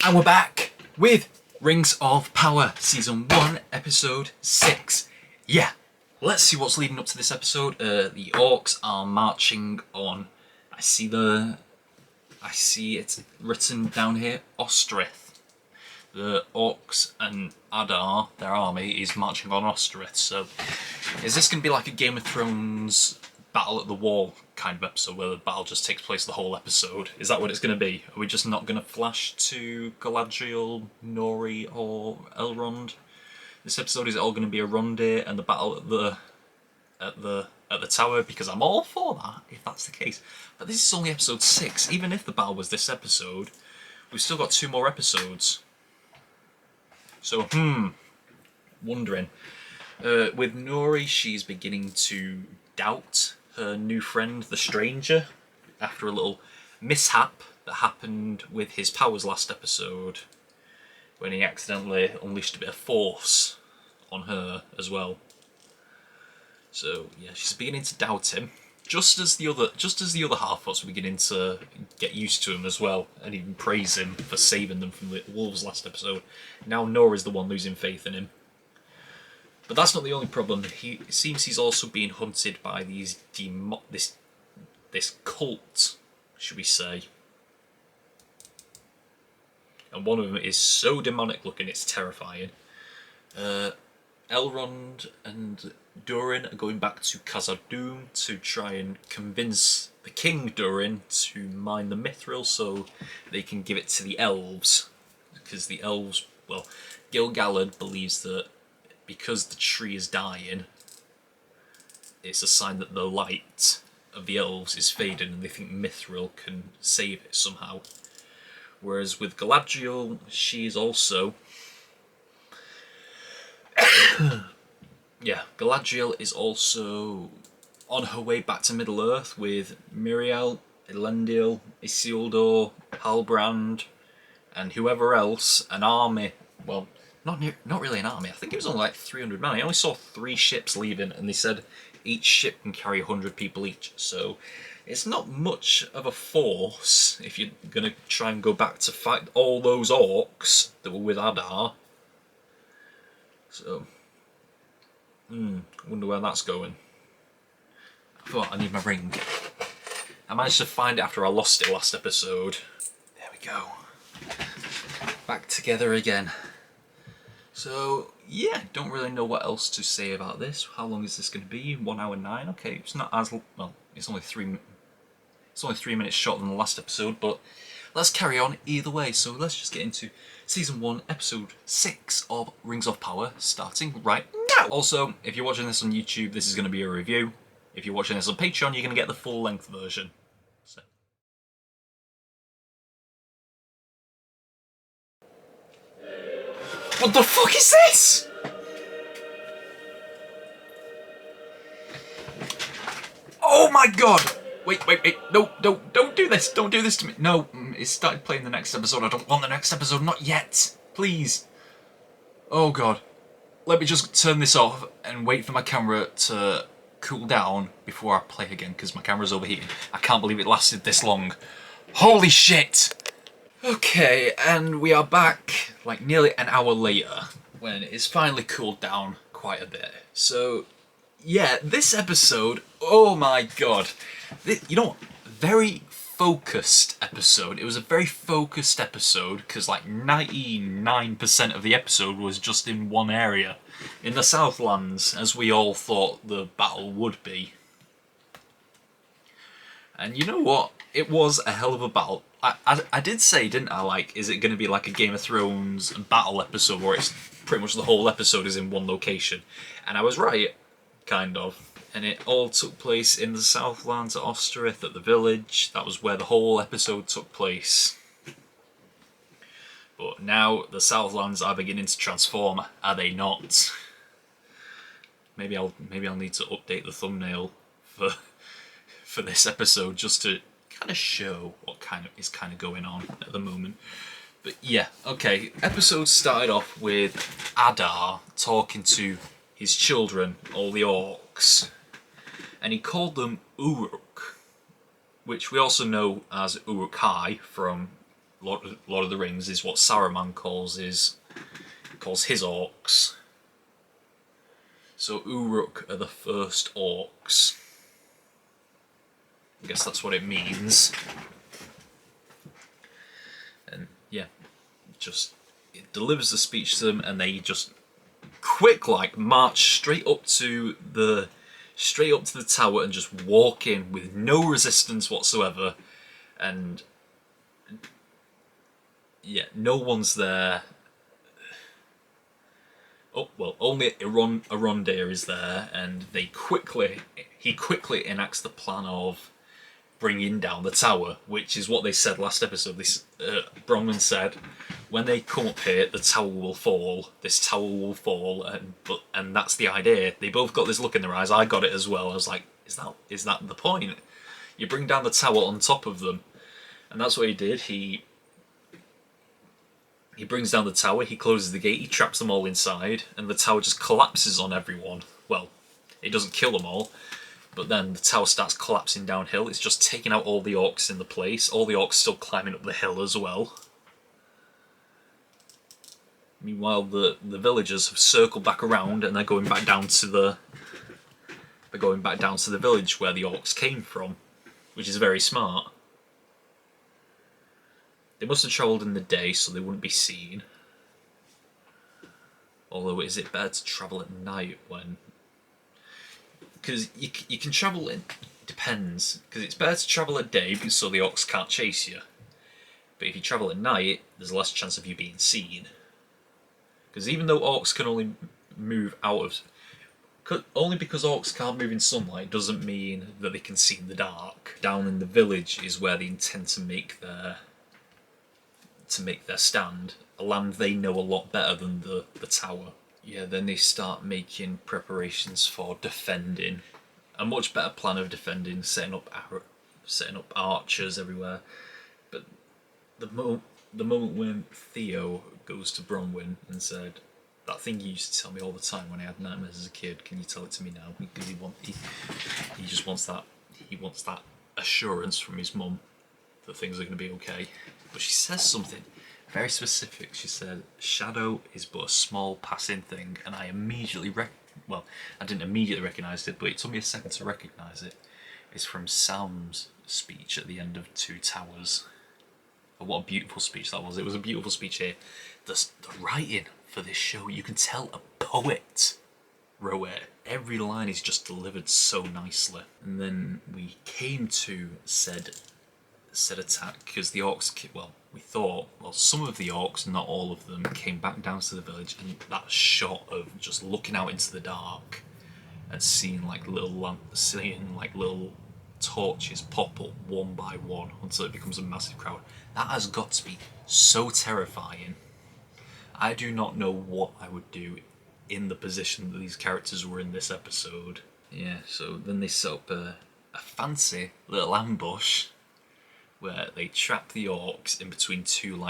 And we're back with Rings of Power, Season 1, Episode 6. Yeah, let's see what's leading up to this episode. The orcs are marching on. I see it written down here, Ostrith. The orcs and Adar, their army, is marching on Ostrith. So, is this going to be like a Game of Thrones Battle at the Wall kind of episode where the battle just takes place the whole episode? Is that what it's going to be? Are we just not going to flash to Galadriel, Nori, or Elrond? This episode, is it all going to be a ronde and the battle at the tower? Because I'm all for that if that's the case. But this is only episode 6. Even if the battle was this episode, we've still got 2 more episodes. So wondering. With Nori, she's beginning to doubt her new friend, the Stranger, after a little mishap that happened with his powers last episode, when he accidentally unleashed a bit of force on her as well. So yeah, she's beginning to doubt him, just as the other half was beginning to get used to him as well, and even praise him for saving them from the wolves last episode. Now Nora's the one losing faith in him. But that's not the only problem. It seems he's also being hunted by these this cult, should we say. And one of them is so demonic looking, it's terrifying. Elrond and Durin are going back to Khazad-dûm to try and convince the King Durin to mine the mithril so they can give it to the elves. Because the elves, well, Gil-galad believes that because the tree is dying, it's a sign that the light of the elves is fading and they think mithril can save it somehow. Whereas with Galadriel, she is also... yeah, Galadriel is also on her way back to Middle-earth with Miriel, Elendil, Isildur, Halbrand, and whoever else, an army, well, not really an army. I think it was only like 300 men. I only saw 3 ships leaving, and they said each ship can carry 100 people each. So it's not much of a force if you're going to try and go back to fight all those orcs that were with Adar. So, wonder where that's going. I thought I need my ring. I managed to find it after I lost it last episode. There we go. Back together again. So, yeah, don't really know what else to say about this. How long is this going to be? 1 hour 9? Okay, it's not as... well, it's only 3 minutes shorter than the last episode, but let's carry on either way. So let's just get into Season 1, Episode 6 of Rings of Power, starting right now! Also, if you're watching this on YouTube, this is going to be a review. If you're watching this on Patreon, you're going to get the full-length version. So. What the fuck is this? Oh my god! Wait, no, don't do this, don't do this to me. No, it started playing the next episode. I don't want the next episode, not yet. Please. Oh god. Let me just turn this off and wait for my camera to cool down before I play again, because my camera's overheating. I can't believe it lasted this long. Holy shit! Okay, and we are back like nearly an hour later when it's finally cooled down quite a bit. So, yeah, this episode, oh my god. You know what? Very focused episode. It was a very focused episode because like 99% of the episode was just in one area. In the Southlands, as we all thought the battle would be. And you know what? It was a hell of a battle. I did say, didn't I, like, is it going to be like a Game of Thrones battle episode where it's pretty much the whole episode is in one location? And I was right, kind of. And it all took place in the Southlands at Ostrith, at the village. That was where the whole episode took place. But now the Southlands are beginning to transform, are they not? Maybe I'll need to update the thumbnail for this episode just to kind of show what is going on at the moment. But yeah, okay. Episode started off with Adar talking to his children, all the orcs, and he called them Uruk, which we also know as Uruk-hai from Lord of the Rings is what Saruman calls his orcs. So Uruk are the first orcs. I guess that's what it means. And yeah, it delivers the speech to them, and they just march straight up to the tower and just walk in with no resistance whatsoever. And yeah, no one's there. Oh well, only Arondir is there, and he quickly enacts the plan of bringing down the tower, which is what they said last episode. Bronwyn said, when they come up here, the tower will fall. This tower will fall, and that's the idea. They both got this look in their eyes. I got it as well. I was like, is that the point? You bring down the tower on top of them, and that's what he did. He brings down the tower. He closes the gate. He traps them all inside, and the tower just collapses on everyone. Well, it doesn't kill them all. But then the tower starts collapsing downhill. It's just taking out all the orcs in the place. All the orcs still climbing up the hill as well. Meanwhile, the villagers have circled back around, and they're going back down to the village where the orcs came from, which is very smart. They must have travelled in the day, so they wouldn't be seen. Although, is it better to travel at night when? Because you can travel in. Depends. Because it's better to travel at day because so the orcs can't chase you. But if you travel at night, there's less chance of you being seen. Because even though orcs can only move only because orcs can't move in sunlight doesn't mean that they can see in the dark. Down in the village is where they intend to make their stand. A land they know a lot better than the tower. Yeah, then they start making preparations for defending. A much better plan of defending, setting up archers everywhere. But the moment when Theo goes to Bronwyn and said, "That thing you used to tell me all the time when I had nightmares as a kid, can you tell it to me now?" Because he just wants that. He wants that assurance from his mum that things are going to be okay. But she says something very specific. She said, "Shadow is but a small passing thing," and I immediately I didn't immediately recognise it, but it took me a second to recognise it. It's from Sam's speech at the end of Two Towers. But what a beautiful speech that was. It was a beautiful speech here. The writing for this show, you can tell a poet wrote it. Every line is just delivered so nicely. And then we came to said attack because the orcs, some of the orcs, not all of them, came back down to the village, and that shot of just looking out into the dark and seeing little torches pop up one by one until it becomes a massive crowd. That has got to be so terrifying. I do not know what I would do in the position that these characters were in this episode. Yeah, so then they set up a fancy little ambush where they trap the orcs in between two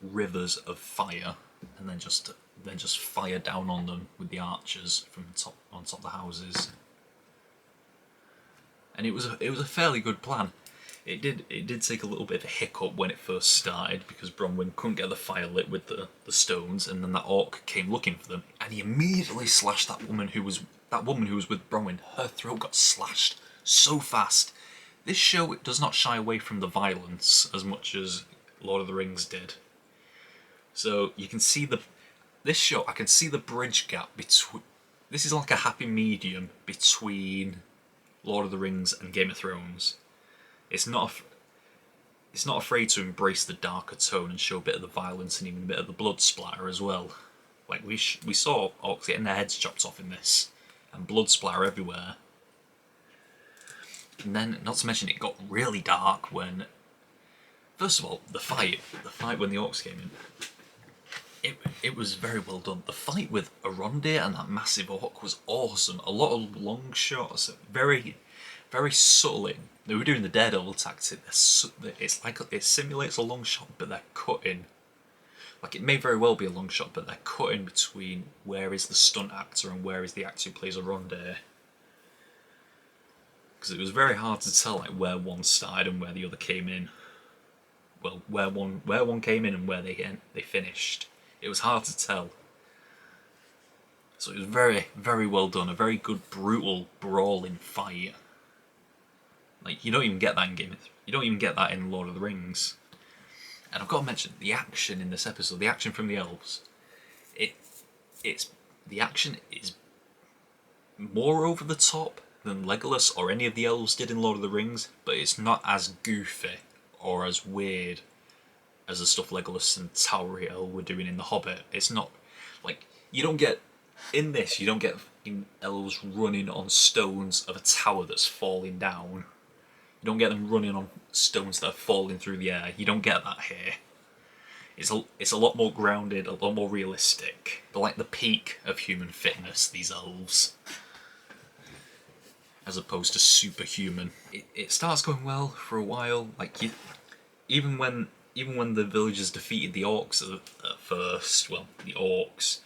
rivers of fire, and then just fire down on them with the archers from on top of the houses. And it was a fairly good plan. It did take a little bit of a hiccup when it first started because Bronwyn couldn't get the fire lit with the stones, and then that orc came looking for them, and he immediately slashed that woman who was with Bronwyn. Her throat got slashed so fast. This show does not shy away from the violence as much as Lord of the Rings did. So you can see I can see the bridge gap between. This is like a happy medium between Lord of the Rings and Game of Thrones. It's not afraid to embrace the darker tone and show a bit of the violence and even a bit of the blood splatter as well. Like we saw orcs getting their heads chopped off in this, and blood splatter everywhere. And then, not to mention, it got really dark when. First of all, the fight when the orcs came in. It was very well done. The fight with Arondir and that massive orc was awesome. A lot of long shots, very, very subtly. They were doing the Daredevil tactic. It simulates a long shot, but they're cutting. Like, it may very well be a long shot, but they're cutting between where is the stunt actor and where is the actor who plays Arondir. Because it was very hard to tell where one started and where the other came in. well, where one came in and where they finished. It was hard to tell. So it was very, very well done. A very good, brutal, brawling fight. Like, you don't even get that in You don't even get that in Lord of the Rings. And I've got to mention the action in this episode. The action from the elves. The action is more over the top than Legolas or any of the elves did in Lord of the Rings, but it's not as goofy or as weird as the stuff Legolas and Tauriel were doing in The Hobbit. It's not like you don't get elves running on stones of a tower that's falling down. You don't get them running on stones that are falling through the air. You don't get that here. It's a lot more grounded, a lot more realistic. They're like the peak of human fitness, these elves, as opposed to superhuman. It starts going well for a while. Like even when the villagers defeated the orcs at first, well, the orcs,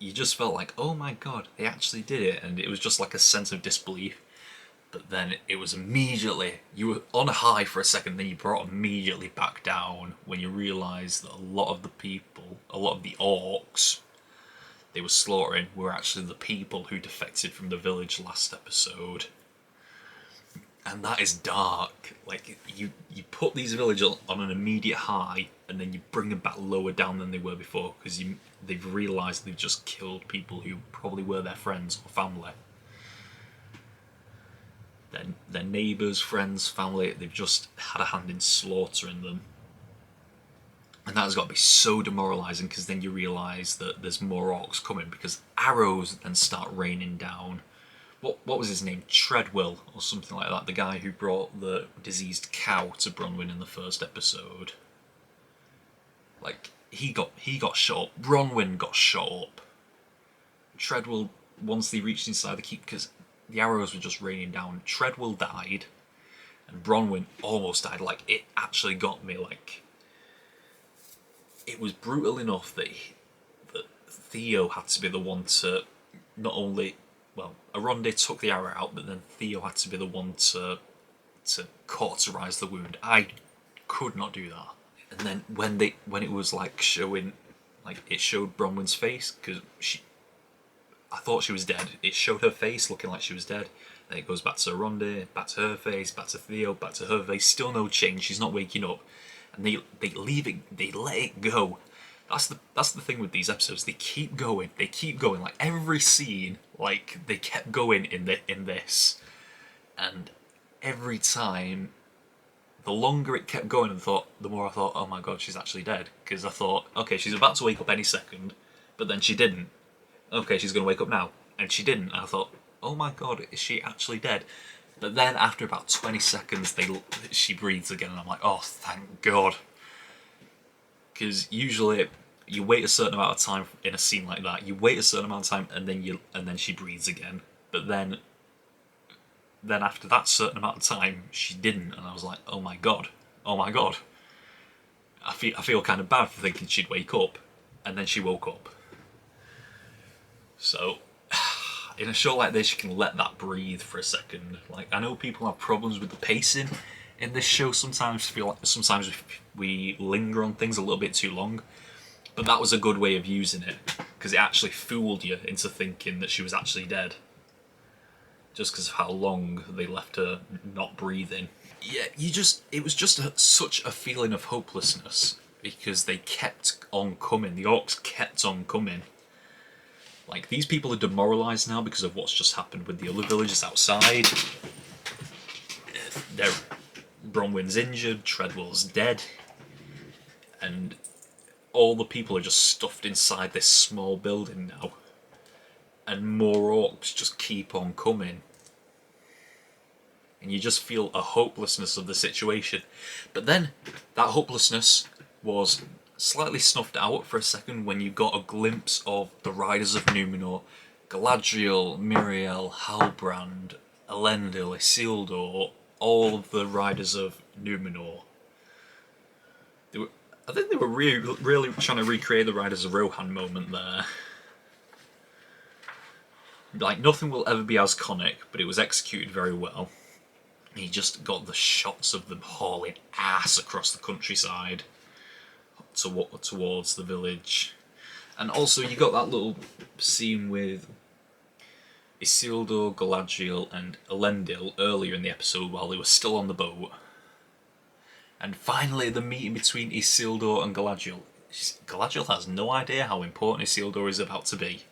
you just felt like, oh my god, they actually did it, and it was just like a sense of disbelief. But then it was immediately, you were on a high for a second, then you brought immediately back down when you realised that a lot of the orcs they were slaughtering were actually the people who defected from the village last episode. And that is dark. Like, you put these villagers on an immediate high, and then you bring them back lower down than they were before, because they've realised they've just killed people who probably were their friends or family. Their neighbours, friends, family, they've just had a hand in slaughtering them. And that has got to be so demoralising, because then you realise that there's more orcs coming, because arrows then start raining down. What was his name? Treadwell, or something like that, the guy who brought the diseased cow to Bronwyn in the first episode. Like, he got shot up. Bronwyn got shot up. Treadwell, once they reached inside the keep, because the arrows were just raining down, Treadwell died, and Bronwyn almost died. Like, it actually got me, like, it was brutal enough that Theo had to be the one to not only, well, Aronde took the arrow out, but then Theo had to be the one to cauterise the wound. I could not do that. And then when it was like showing, like it showed Bronwyn's face, because I thought she was dead. It showed her face looking like she was dead. Then it goes back to Aronde, back to her face, back to Theo, back to her face. Still no change. She's not waking up. And they let it go. That's the thing with these episodes. They keep going. Like every scene, like they kept going in this, and every time, the longer it kept going, the more I thought, oh my god, she's actually dead. Because I thought, okay, she's about to wake up any second, but then she didn't. Okay, she's going to wake up now, and she didn't. And I thought, oh my god, is she actually dead? But then after about 20 seconds, she breathes again, and I'm like, oh, thank god. Because usually you wait a certain amount of time in a scene like that. You wait a certain amount of time, and then she breathes again. But then after that certain amount of time, she didn't, and I was like, oh my god. I feel kind of bad for thinking she'd wake up, and then she woke up. So, in a show like this, you can let that breathe for a second. Like, I know people have problems with the pacing in this show. Sometimes we linger on things a little bit too long, but that was a good way of using it, because it actually fooled you into thinking that she was actually dead, just because of how long they left her not breathing. Yeah, it was just such a feeling of hopelessness, because they kept on coming. The orcs kept on coming. Like, these people are demoralised now because of what's just happened with the other villagers outside. Bronwyn's injured, Treadwell's dead, and all the people are just stuffed inside this small building now. And more orcs just keep on coming. And you just feel a hopelessness of the situation. But then, that hopelessness was slightly snuffed out for a second when you got a glimpse of the Riders of Númenor. Galadriel, Miriel, Halbrand, Elendil, Isildur, all of the Riders of Númenor. I think they were really trying to recreate the Riders of Rohan moment there. Like, nothing will ever be as iconic, but it was executed very well. You just got the shots of them hauling ass across the countryside towards the village. And also you got that little scene with Isildur, Galadriel and Elendil earlier in the episode while they were still on the boat. And finally the meeting between Isildur and Galadriel. Galadriel has no idea how important Isildur is about to be.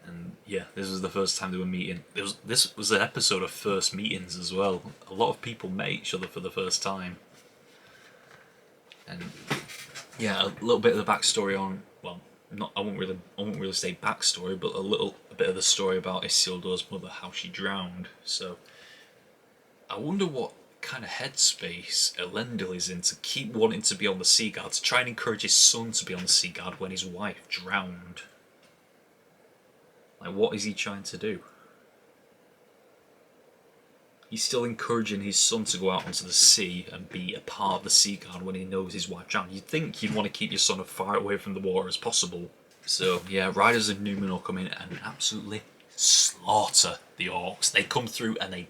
And yeah, this was the first time they were meeting. This was an episode of first meetings as well. A lot of people met each other for the first time. And yeah, a little bit of the backstory on, well, I won't really say backstory, but a bit of the story about Isildur's mother, how she drowned. So I wonder what kind of headspace Elendil is in to keep wanting to be on the Sea Guard, to try and encourage his son to be on the Sea Guard when his wife drowned. Like, what is he trying to do? He's still encouraging his son to go out onto the sea and be a part of the Sea Guard when he knows his wife drowned. You'd think you'd want to keep your son as far away from the water as possible. So yeah, Riders of Numenor come in and absolutely slaughter the orcs. They come through and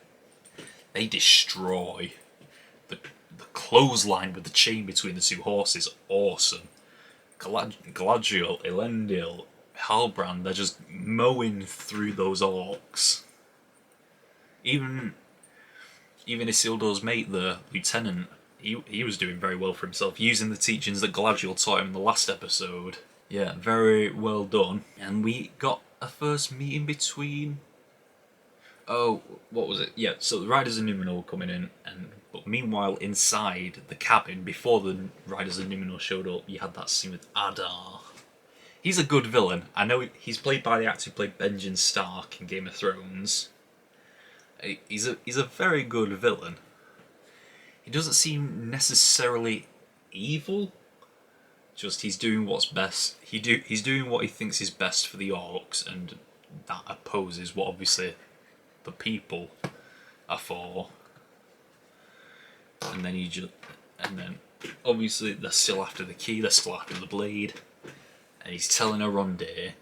they destroy. The clothesline with the chain between the two horses, awesome. Galadriel, Elendil, Halbrand, they're just mowing through those orcs. Even Isildur's mate, the lieutenant, he was doing very well for himself, using the teachings that Galadriel taught him in the last episode. Yeah, very well done. And we got a first meeting between... Oh, what was it? Yeah, so the Riders of Numenor were coming in, but meanwhile inside the cabin, before the Riders of Numenor showed up, you had that scene with Adar. He's a good villain. I know he's played by the actor who played Benjen Stark in Game of Thrones. He's a very good villain. He doesn't seem necessarily evil. Just he's doing what's best. He's doing what he thinks is best for the orcs, and that opposes what obviously the people are for. And then obviously they're still after the key. They're still after the blade. And he's telling Arondir,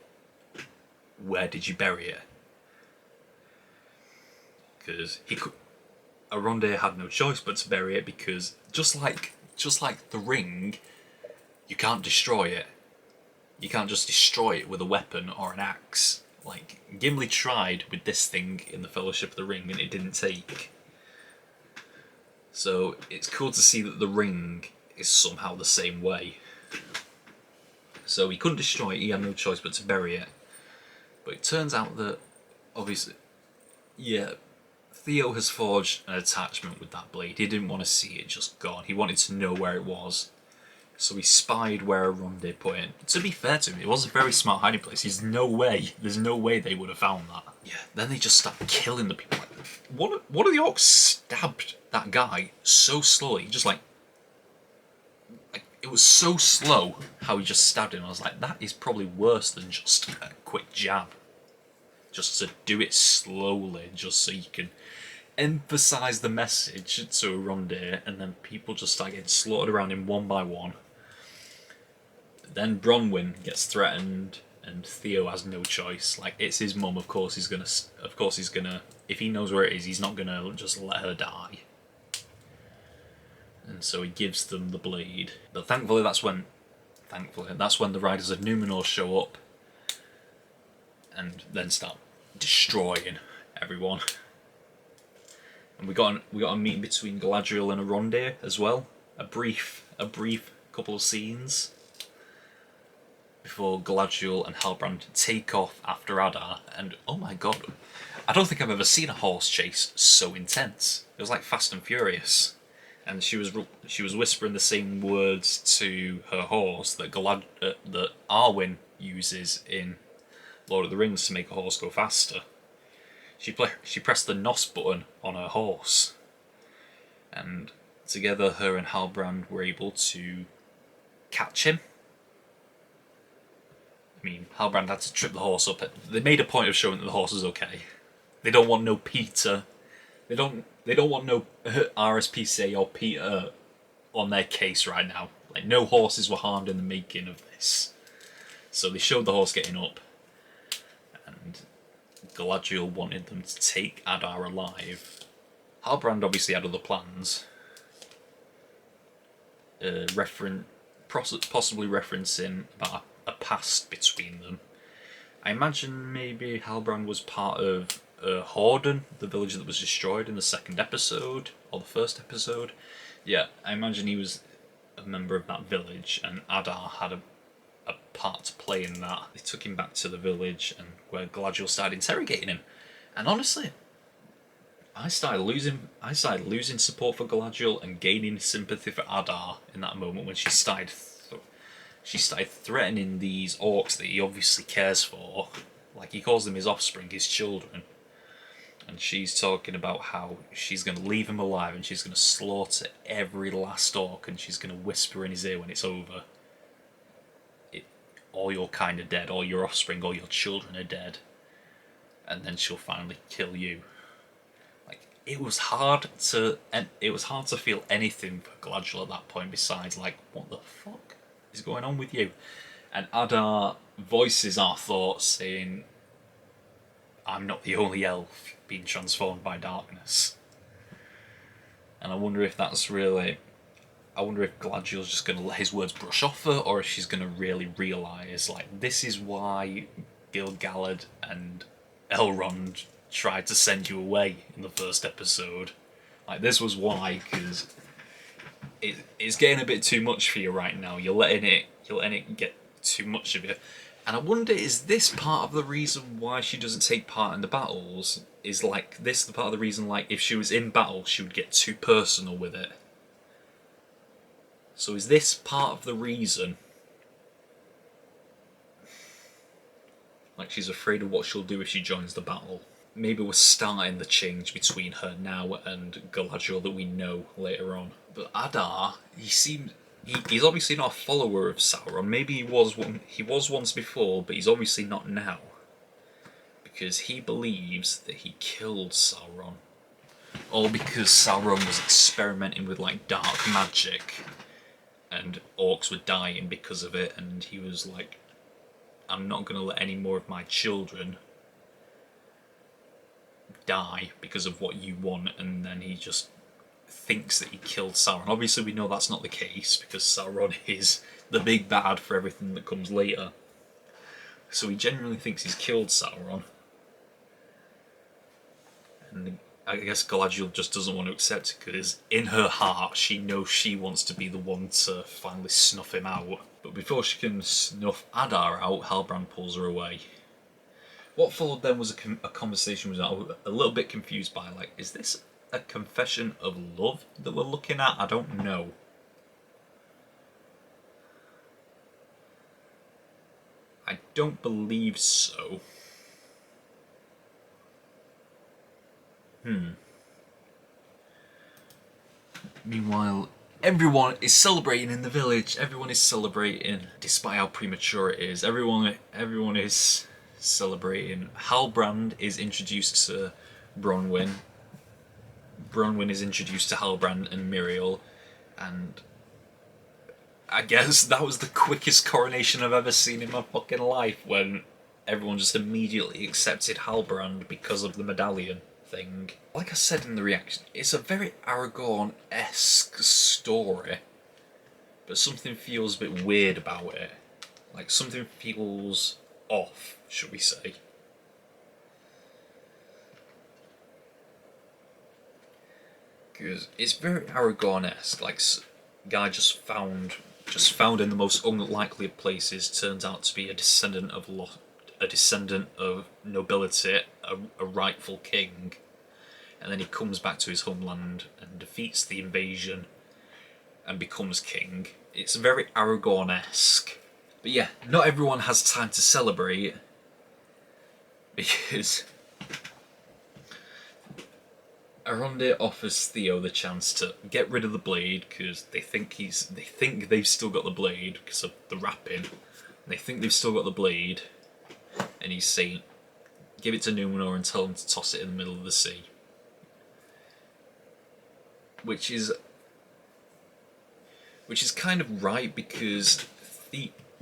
where did you bury it? Because Arondir had no choice but to bury it, because just like the ring, you can't destroy it. You can't just destroy it with a weapon or an axe. Like, Gimli tried with this thing in the Fellowship of the Ring and it didn't take. So it's cool to see that the ring is somehow the same way. So he couldn't destroy it, he had no choice but to bury it. But it turns out that, obviously, yeah, Theo has forged an attachment with that blade. He didn't want to see it just gone. He wanted to know where it was. So he spied where Arondir put it. To be fair to him, it was a very smart hiding place. There's no way they would have found that. Yeah, then they just start killing the people. One of the orcs stabbed that guy so slowly, just like it was so slow how he just stabbed him. I was like, that is probably worse than just a quick jab. Just to do it slowly, just so you can emphasise the message to Arondir, and then people just start getting slaughtered around him one by one. Then Bronwyn gets threatened, and Theo has no choice. Like, it's his mum, of course he's gonna, if he knows where it is, he's not gonna just let her die. And so he gives them the blade. But thankfully that's when the Riders of Numenor show up and then start destroying everyone. And we got a meeting between Galadriel and Arondir as well. A brief couple of scenes before Galadriel and Halbrand take off after Adar. And oh my god, I don't think I've ever seen a horse chase so intense. It was like Fast and Furious. And she was whispering the same words to her horse that that Arwen uses in Lord of the Rings to make a horse go faster. She pressed the NOS button on her horse, and together her and Halbrand were able to catch him. I mean, Halbrand had to trip the horse up. They made a point of showing that the horse was okay. They don't want no Peter. They don't want no RSPCA or Peter on their case right now. Like, no horses were harmed in the making of this. So they showed the horse getting up, and Galadriel wanted them to take Adar alive. Halbrand obviously had other plans, possibly referencing about a past between them. I imagine maybe Halbrand was part of Horden, the village that was destroyed in the second episode, or the first episode. Yeah, I imagine he was a member of that village, and Adar had a part to play in that. They took him back to the village, and where Galadriel started interrogating him. And honestly, I started losing support for Galadriel and gaining sympathy for Adar in that moment when she started threatening these orcs that he obviously cares for. Like, he calls them his offspring, his children. And she's talking about how she's going to leave him alive and she's going to slaughter every last orc, and she's going to whisper in his ear when it's over, all your kind are dead, all your offspring, all your children are dead. And then she'll finally kill you. Like, it was hard to feel anything for Galadriel at that point besides, like, what the fuck is going on with you? And Adar voices our thoughts, saying, I'm not the only elf being transformed by darkness. And I wonder if Galadriel's just going to let his words brush off her, or if she's going to really realise, like, this is why Gil-galad and Elrond tried to send you away in the first episode. Like, this was why, because it's getting a bit too much for you right now. You're letting it get too much of you. And I wonder, is this part of the reason why she doesn't take part in the battles? Is, like, this the part of the reason, like, if she was in battle, she would get too personal with it? So is this part of the reason? Like, she's afraid of what she'll do if she joins the battle. Maybe we're starting the change between her now and Galadriel that we know later on. But Adar, he's obviously not a follower of Sauron. Maybe he was once before, but he's obviously not now. Because he believes that he killed Sauron. Or because Sauron was experimenting with, like, dark magic, and orcs were dying because of it, and he was like, I'm not going to let any more of my children die because of what you want, and then he just thinks that he killed Sauron. Obviously we know that's not the case, because Sauron is the big bad for everything that comes later. So he genuinely thinks he's killed Sauron. And I guess Galadriel just doesn't want to accept it, because in her heart she knows she wants to be the one to finally snuff him out. But before she can snuff Adar out, Halbrand pulls her away. What followed then was a conversation which I was a little bit confused by. Like, is this a confession of love that we're looking at? I don't know. I don't believe so. Meanwhile, everyone is celebrating in the village. Everyone is celebrating, despite how premature it is. Everyone is celebrating. Halbrand is introduced to Bronwyn. Bronwyn is introduced to Halbrand and Miriel, and I guess that was the quickest coronation I've ever seen in my fucking life, when everyone just immediately accepted Halbrand because of the medallion thing. Like I said in the reaction, it's a very Aragorn-esque story, but something feels a bit weird about it. Like, something feels off, should we say. Because it's very Aragorn-esque. Like, guy just found in the most unlikely of places, turns out to be a descendant of nobility, a rightful king, and then he comes back to his homeland and defeats the invasion and becomes king. It's very Aragorn-esque. But yeah, not everyone has time to celebrate, because Arondir offers Theo the chance to get rid of the blade, because they think they've still got the blade because of the wrapping. They think they've still got the blade, and he's saying, give it to Numenor and tell them to toss it in the middle of the sea. Which is kind of right, because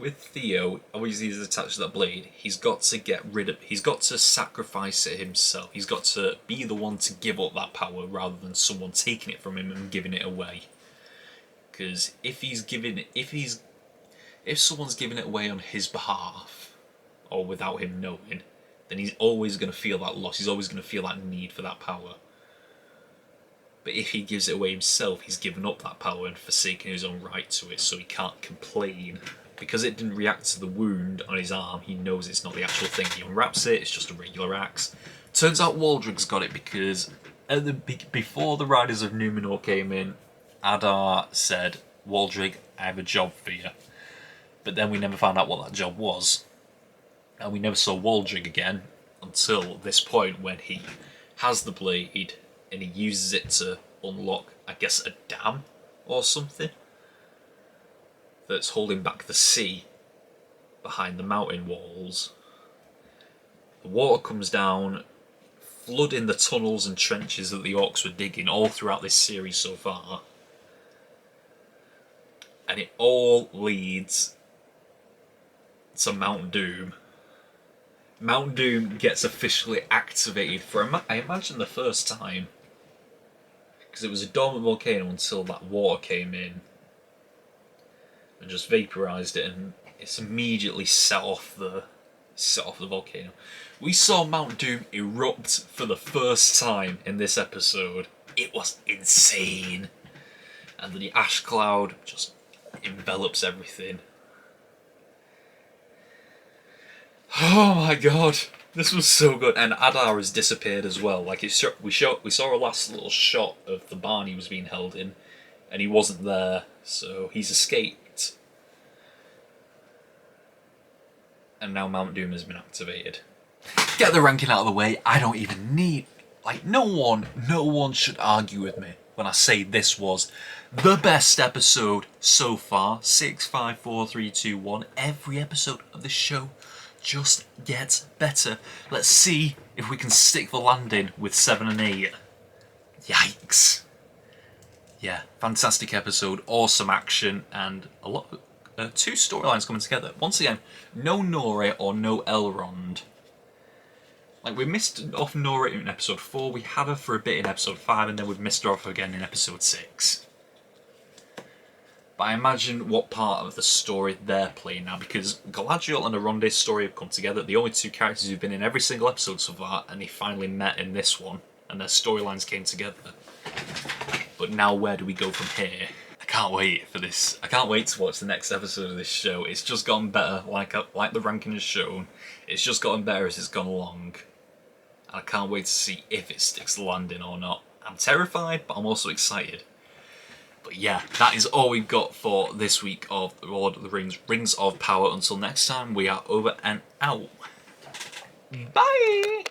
with Theo, obviously he's attached to that blade. He's got to get rid of. He's got to sacrifice it himself. He's got to be the one to give up that power rather than someone taking it from him and giving it away. Because if someone's giving it away on his behalf, or without him knowing, then he's always going to feel that loss. He's always going to feel that need for that power. But if he gives it away himself, he's given up that power and forsaken his own right to it, so he can't complain. Because it didn't react to the wound on his arm, he knows it's not the actual thing. He unwraps it, it's just a regular axe. Turns out Waldrig's got it because before the Riders of Numenor came in, Adar said, Waldrig, I have a job for you. But then we never found out what that job was. And we never saw Waldrig again until this point when he has the blade and he uses it to unlock, I guess, a dam or something that's holding back the sea behind the mountain walls. The water comes down, flooding the tunnels and trenches that the orcs were digging all throughout this series so far. And it all leads to Mount Doom. Mount Doom gets officially activated for, I imagine, the first time. Because it was a dormant volcano until that water came in and just vaporized it, and it's immediately set off the volcano. We saw Mount Doom erupt for the first time in this episode. It was insane. And the ash cloud just envelops everything. Oh my god, this was so good. And Adar has disappeared as well. Like we saw a last little shot of the barn he was being held in, and he wasn't there, so he's escaped. And now Mount Doom has been activated. Get the ranking out of the way. I don't even need... Like, no one should argue with me when I say this was the best episode so far. 6, 5, 4, 3, 2, 1. Every episode of this show just gets better. Let's see if we can stick the landing with 7 and 8. Yikes. Yeah, fantastic episode, awesome action, and a lot of... 2 storylines coming together. Once again, no Nora or no Elrond. Like, we missed off Nora in episode 4, we had her for a bit in episode 5, and then we've missed her off again in episode 6. But I imagine what part of the story they're playing now, because Galadriel and Aronde's story have come together, the only 2 characters who've been in every single episode so far, and they finally met in this one, and their storylines came together. But now where do we go from here? I can't wait for this. I can't wait to watch the next episode of this show. It's just gotten better, like the ranking has shown. It's just gotten better as it's gone along. And I can't wait to see if it sticks the landing or not. I'm terrified, but I'm also excited. But yeah, that is all we've got for this week of Lord of the Rings, Rings of Power. Until next time, we are over and out. Bye!